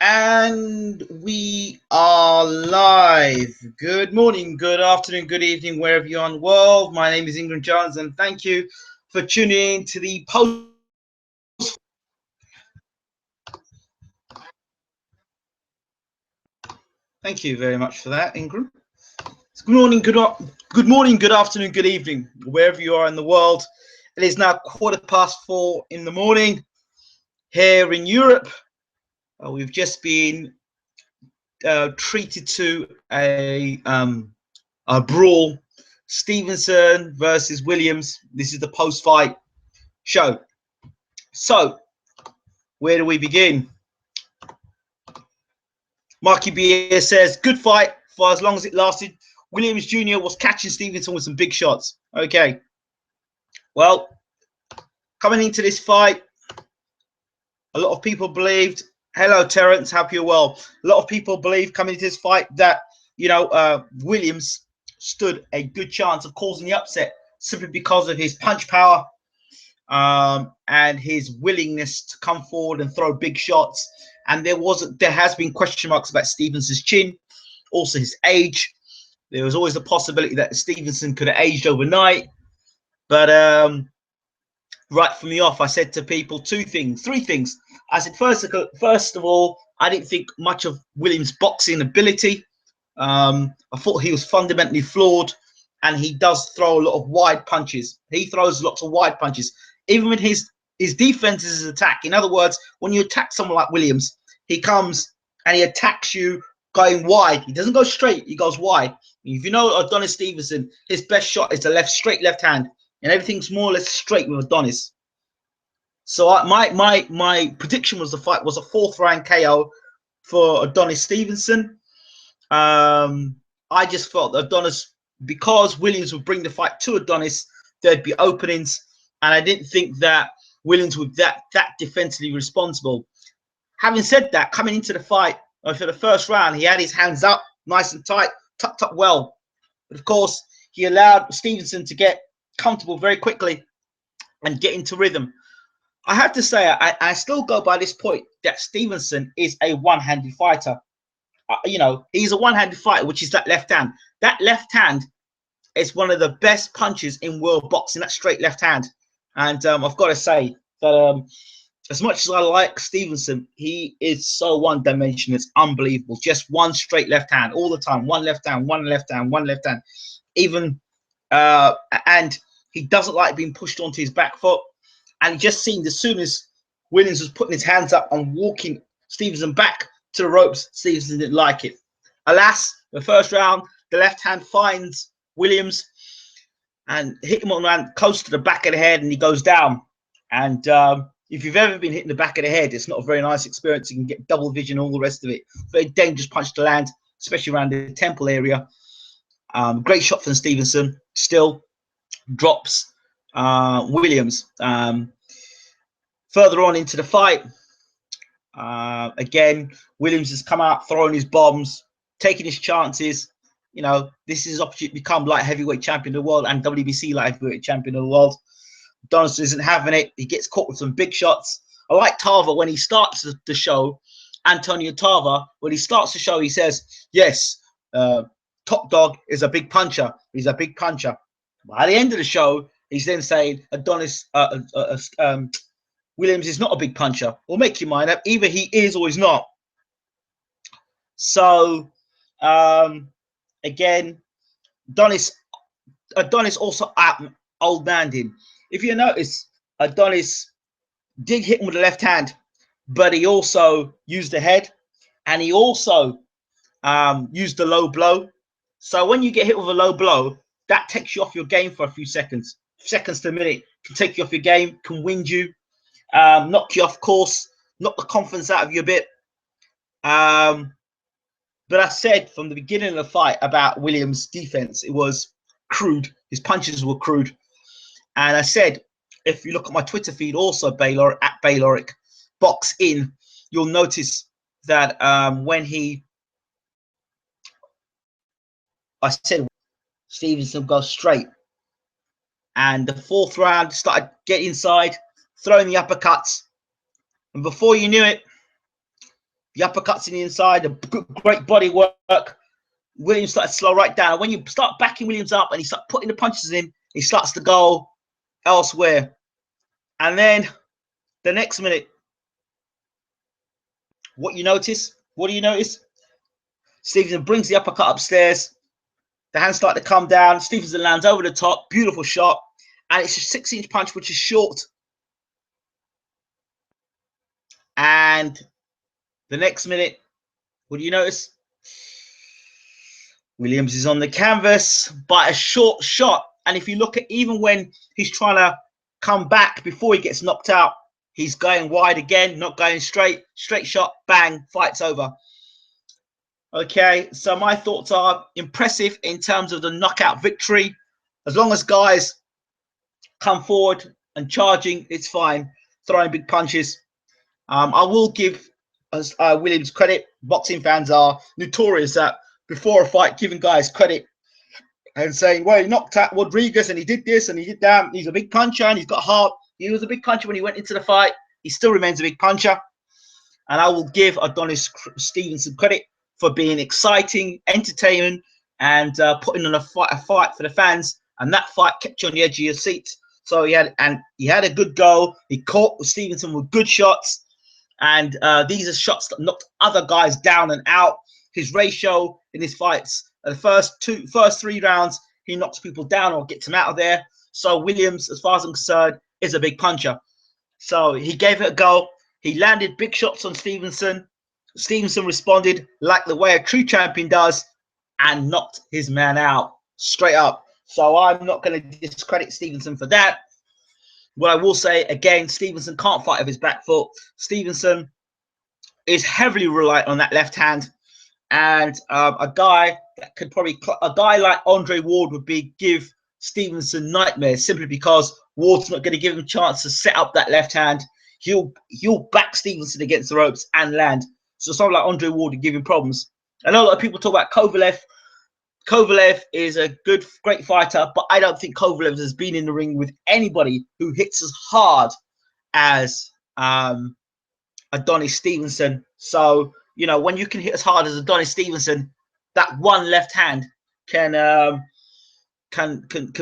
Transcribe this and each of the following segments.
And we are live. Good morning, good afternoon, good evening, wherever you are in the world. My name is Ingram Jones, and thank you for tuning in to the post. Thank you very much for that, Ingram. Good morning, good morning, good afternoon, good evening, wherever you are in the world. It is now 4:15 in the morning here in Europe. We've just been treated to a brawl. Stevenson versus Williams. This is the post-fight show. So, where do we begin? Marky B says, good fight for as long as it lasted. Williams Jr. was catching Stevenson with some big shots. Okay. Well, coming into this fight, a lot of people believed, hello, Terrence, hope you're well. A lot of people believe coming into this fight that, Williams stood a good chance of causing the upset simply because of his punch power and his willingness to come forward and throw big shots. And there has been question marks about Stevenson's chin, also his age. There was always the possibility that Stevenson could have aged overnight. But right from the off, I said to people three things. I said, first of all, I didn't think much of Williams' boxing ability. I thought he was fundamentally flawed, and he does throw a lot of wide punches. He throws lots of wide punches. Even when his defense is his attack. In other words, when you attack someone like Williams, he comes and he attacks you going wide. He doesn't go straight, he goes wide. If you know Adonis Stevenson, his best shot is the straight left hand, and everything's more or less straight with Adonis. So my prediction was the fight was a 4th round KO for Adonis Stevenson. I just felt that Adonis, because Williams would bring the fight to Adonis, there'd be openings, and I didn't think that Williams would be that defensively responsible. Having said that, coming into the fight for the first round, he had his hands up, nice and tight, tucked up well. But of course, he allowed Stevenson to get comfortable very quickly and get into rhythm. I have to say, I still go by this point that Stevenson is a one-handed fighter. He's a one-handed fighter, which is that left hand. That left hand is one of the best punches in world boxing, that straight left hand. And I've got to say that as much as I like Stevenson, he is so one-dimensional. It's unbelievable. Just one straight left hand all the time. One left hand, one left hand, one left hand. Even, and he doesn't like being pushed onto his back foot. And it just seemed as soon as Williams was putting his hands up and walking Stevenson back to the ropes, Stevenson didn't like it. Alas, the first round, the left hand finds Williams and hit him on around close to the back of the head, and he goes down. And if you've ever been hit in the back of the head, it's not a very nice experience. You can get double vision, all the rest of it. Very dangerous punch to land, especially around the temple area. Great shot from Stevenson. Still drops Williams. Further on into the fight, again, Williams has come out throwing his bombs, taking his chances. This is his opportunity to become light heavyweight champion of the world and WBC light heavyweight champion of the world. Adonis isn't having it. He gets caught with some big shots. I like Tarver when he starts the show. Antonio Tarver, when he starts the show, he says, yes, Top Dog is a big puncher. He's a big puncher. By the end of the show, he's then saying Adonis Williams is not a big puncher. Well, make your mind up. Either he is or he's not. So, again, Adonis also old man him. If you notice, Adonis did hit him with the left hand, but he also used the head, and he also used the low blow. So when you get hit with a low blow, that takes you off your game for a few seconds to a minute. Can take you off your game, can wind you, knock you off course, knock the confidence out of you a bit. But I said from the beginning of the fight about Williams' defense, it was crude. His punches were crude. And I said, if you look at my Twitter feed, also Baylor at Bayloric Box In, you'll notice that I said Stevenson goes straight. And the 4th round started getting inside, throwing the uppercuts. And before you knew it, the uppercuts in the inside, the great body work. Williams started to slow right down. When you start backing Williams up and he starts putting the punches in, he starts to go elsewhere. And then the next minute, what do you notice? Stevenson brings the uppercut upstairs. The hands start to come down. Stevenson lands over the top. Beautiful shot. And it's a 6-inch punch, which is short. And the next minute, what do you notice? Williams is on the canvas by a short shot. And if you look at even when he's trying to come back before he gets knocked out, he's going wide again, not going straight. Straight shot, bang, fight's over. Okay, so my thoughts are impressive in terms of the knockout victory. As long as guys come forward and charging, it's fine. Throwing big punches. I will give Williams credit. Boxing fans are notorious at before a fight giving guys credit and saying, well, he knocked out Rodriguez and he did this and he did that. He's a big puncher and he's got heart. He was a big puncher when he went into the fight. He still remains a big puncher. And I will give Adonis Stevenson credit for being exciting, entertainment, and putting on a fight for the fans. And that fight kept you on the edge of your seat. So he had a good go. He caught Stevenson with good shots. And these are shots that knocked other guys down and out. His ratio in his fights, the first 3 rounds, he knocks people down or gets them out of there. So Williams, as far as I'm concerned, is a big puncher. So he gave it a go. He landed big shots on Stevenson. Stevenson responded like the way a true champion does and knocked his man out straight up. So I'm not going to discredit Stevenson for that. What I will say, again, Stevenson can't fight with his back foot. Stevenson is heavily reliant on that left hand. And a guy like Andre Ward would give Stevenson nightmares simply because Ward's not going to give him a chance to set up that left hand. He'll back Stevenson against the ropes and land. So someone like Andre Ward would give him problems. I know a lot of people talk about Kovalev. Kovalev is a great fighter, but I don't think Kovalev has been in the ring with anybody who hits as hard as Adonis Stevenson. So, you know, when you can hit as hard as Adonis Stevenson, that one left hand can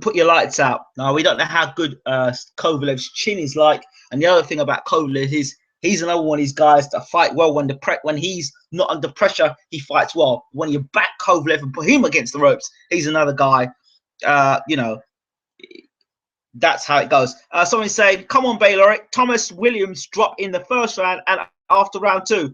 put your lights out. Now, we don't know how good Kovalev's chin is like. And the other thing about Kovalev is he's another one of these guys that fight well when he's not under pressure. He fights well. When you back Kovalev and put him against the ropes, he's another guy. You know, that's how it goes. Someone saying, "Come on, Baylor, Thomas Williams dropped in the first round and after round 2,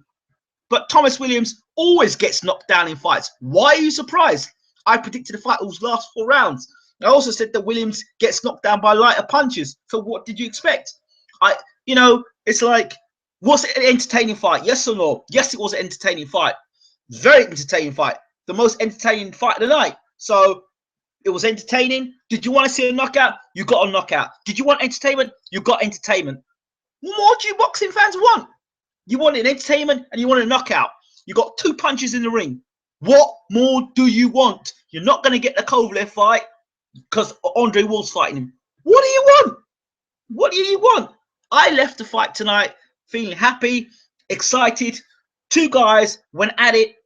but Thomas Williams always gets knocked down in fights. Why are you surprised? I predicted the fight was last 4 rounds. I also said that Williams gets knocked down by lighter punches. So what did you expect? You know, it's like." Was it an entertaining fight? Yes or no? Yes, it was an entertaining fight. Very entertaining fight. The most entertaining fight of the night. So it was entertaining. Did you want to see a knockout? You got a knockout. Did you want entertainment? You got entertainment. What more do you boxing fans want? You want an entertainment and you want a knockout. You got 2 punches in the ring. What more do you want? You're not going to get the Kovalev fight because Andre Ward's fighting him. What do you want? What do you want? I left the fight tonight feeling happy, excited. 2 guys went at it.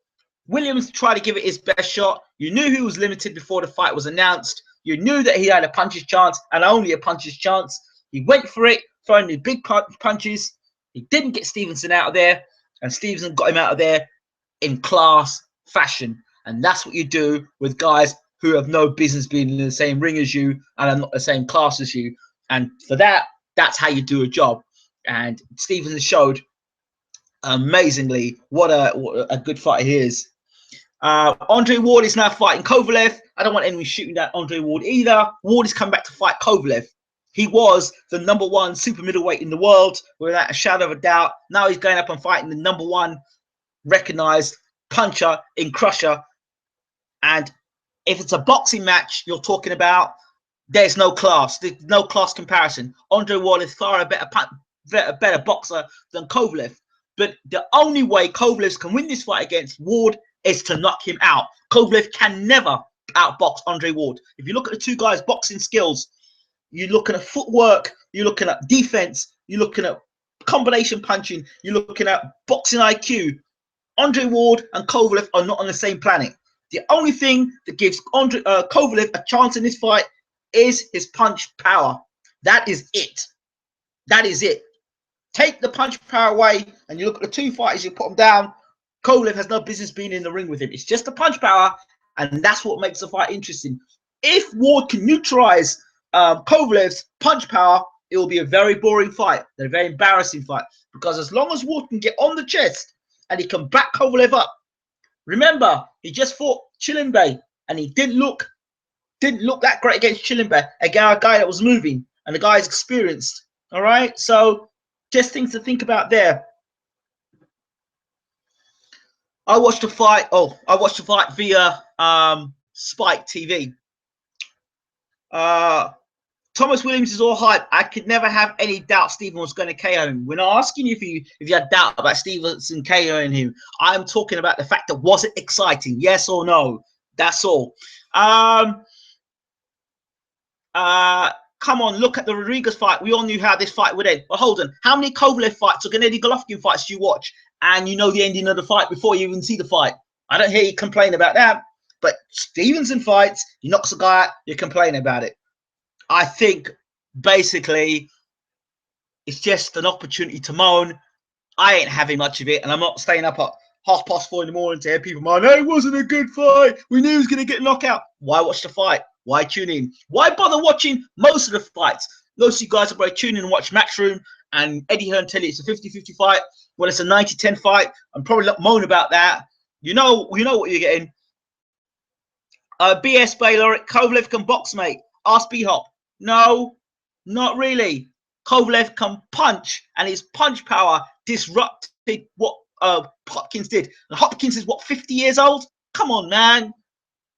Williams tried to give it his best shot. You knew he was limited before the fight was announced. You knew that he had a puncher's chance and only a puncher's chance. He went for it, throwing the big punches. He didn't get Stevenson out of there, and Stevenson got him out of there in class fashion. And that's what you do with guys who have no business being in the same ring as you and are not the same class as you. And for that, that's how you do a job. And Stevenson showed amazingly what a good fighter he is. Andre Ward is now fighting Kovalev. I don't want anyone shooting at Andre Ward either. Ward is coming back to fight Kovalev. He was the #1 super middleweight in the world without a shadow of a doubt. Now he's going up and fighting the #1 recognized puncher in Crusher. And if it's a boxing match you're talking about, there's no class. There's no class comparison. Andre Ward is far a better boxer than Kovalev. But the only way Kovalev can win this fight against Ward is to knock him out. Kovalev can never outbox Andre Ward. If you look at the 2 guys' boxing skills, you're looking at footwork, you're looking at defense, you're looking at combination punching, you're looking at boxing IQ. Andre Ward and Kovalev are not on the same planet. The only thing that gives Kovalev a chance in this fight is his punch power. That is it. That is it. Take the punch power away, and you look at the two fighters, you put them down. Kovalev has no business being in the ring with him. It's just the punch power, and that's what makes the fight interesting. If Ward can neutralize Kovalev's punch power, it will be a very boring fight, a very embarrassing fight. Because as long as Ward can get on the chest and he can back Kovalev up, remember he just fought Chilimbe and he didn't look that great against Chilimbe, a guy that was moving and the guy is experienced. All right, so just things to think about there. I watched the fight. Oh, I watched the fight via Spike TV. Thomas Williams is all hype. I could never have any doubt Steven was going to KO him. We're not asking you if you had doubt about Stevenson KOing him. I'm talking about the fact that was it exciting? Yes or no? That's all. Come on, look at the Rodriguez fight. We all knew how this fight would end. But hold on, how many Kovalev fights or Gennady Golovkin fights do you watch and you know the ending of the fight before you even see the fight? I don't hear you complain about that. But Stevenson fights, he knocks a guy out, you complain about it. I think basically it's just an opportunity to moan. I ain't having much of it, and I'm not staying up at 4:30 in the morning to hear people moan, "It wasn't a good fight. We knew he was going to get knocked out." Why watch the fight? Why tune in? Why bother watching most of the fights? Most of you guys will probably tune in and watch Matchroom, and Eddie Hearn tell you it's a 50-50 fight. Well, it's a 90-10 fight. I'm probably not moan about that. You know what you're getting. BS Baylor, Kovalev can box, mate. Ask B-Hop. No, not really. Kovalev can punch, and his punch power disrupted what Hopkins did. And Hopkins is, what, 50 years old? Come on, man.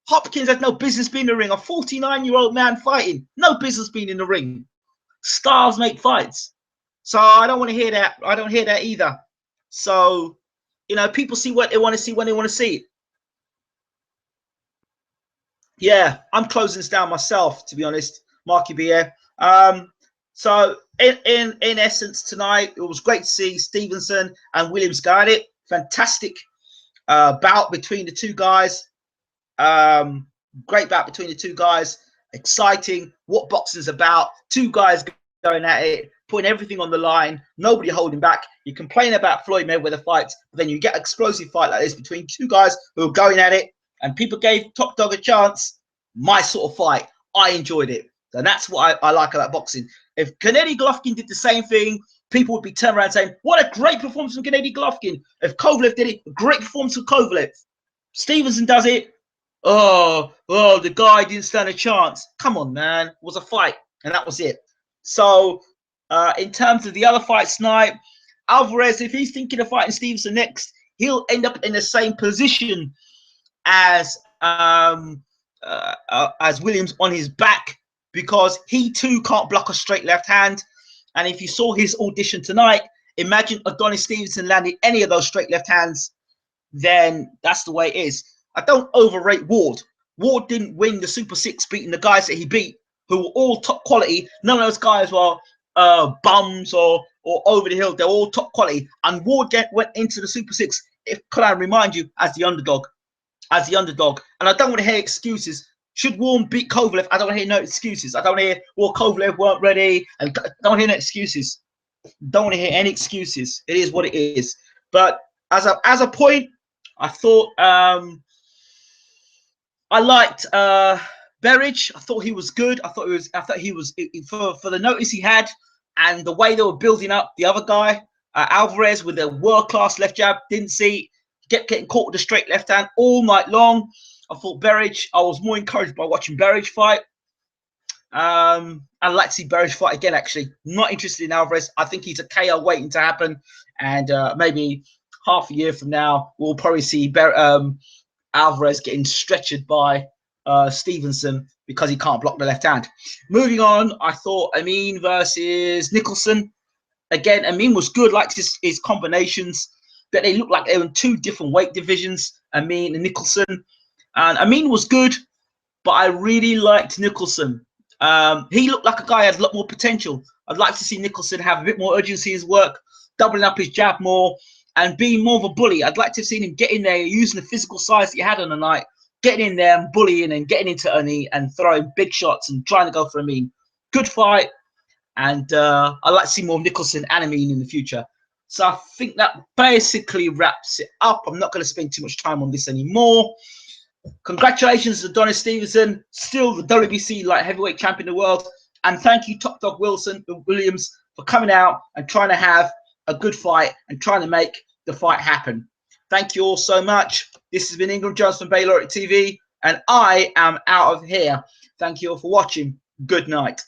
Hopkins has no business being in the ring. A 49-year-old man fighting. No business being in the ring. Stars make fights. So I don't want to hear that. I don't hear that either. So, you know, people see what they want to see when they want to see it. Yeah, I'm closing this down myself, to be honest, Marky B. So in essence tonight, it was great to see Stevenson and Williams go at it. Fantastic bout between the two guys. Great bout between the two guys. Exciting. What boxing's about. Two guys going at it, putting everything on the line. Nobody holding back. You complain about Floyd Mayweather fights, but then you get an explosive fight like this between two guys who are going at it. And people gave Top Dog a chance. My sort of fight. I enjoyed it. And that's what I like about boxing. If Gennady Golovkin did the same thing, people would be turning around saying, what a great performance from Gennady Golovkin. If Kovalev did it, a great performance from Kovalev. Stevenson does it. Oh, the guy didn't stand a chance. Come on, man. It was a fight. And that was it. So, in terms of the other fights tonight, Alvarez, if he's thinking of fighting Stevenson next, he'll end up in the same position as Williams on his back, because he too can't block a straight left hand. And if you saw his audition tonight, imagine Adonis Stevenson landing any of those straight left hands, then that's the way it is. I don't overrate Ward. Ward didn't win the Super Six beating the guys that he beat, who were all top quality. None of those guys were bums or over the hill. They're all top quality. And Ward went into the Super Six, could I remind you, as the underdog. As the underdog. And I don't want to hear excuses. Should Warren beat Kovalev? I don't want to hear no excuses. I don't want to hear, well, Kovalev weren't ready. And don't want to hear no excuses. Don't want to hear any excuses. It is what it is. But as a point, I thought I liked Berridge. I thought he was good. I thought he was for the notice he had and the way they were building up the other guy, Alvarez, with a world-class left jab. Didn't see getting caught with a straight left hand all night long. I thought Berridge, I was more encouraged by watching Berridge fight. I'd like to see Berridge fight again, actually. Not interested in Alvarez. I think he's a KO waiting to happen. And maybe half a year from now, we'll probably see Alvarez getting stretchered by Stevenson because he can't block the left hand. Moving on, I thought Amin versus Nicholson. Again, Amin was good, liked his combinations, but they looked like they were in two different weight divisions, Amin and Nicholson. And Amin was good, but I really liked Nicholson. He looked like a guy who had a lot more potential. I'd like to see Nicholson have a bit more urgency in his work, doubling up his jab more, and being more of a bully. I'd like to have seen him get in there, using the physical size that he had on the night, getting in there and bullying and getting into Ernie and throwing big shots and trying to go for a mean. Good fight. And I'd like to see more of Nicholson and Amin in the future. So I think that basically wraps it up. I'm not going to spend too much time on this anymore. Congratulations to Adonis Stevenson, still the WBC light heavyweight champion of the world. And thank you, Top Dog Williams, for coming out and trying to have a good fight and trying to make the fight happen. Thank you all so much. This has been Ingram Jones from Baylor TV, and I am out of here. Thank you all for watching. Good night.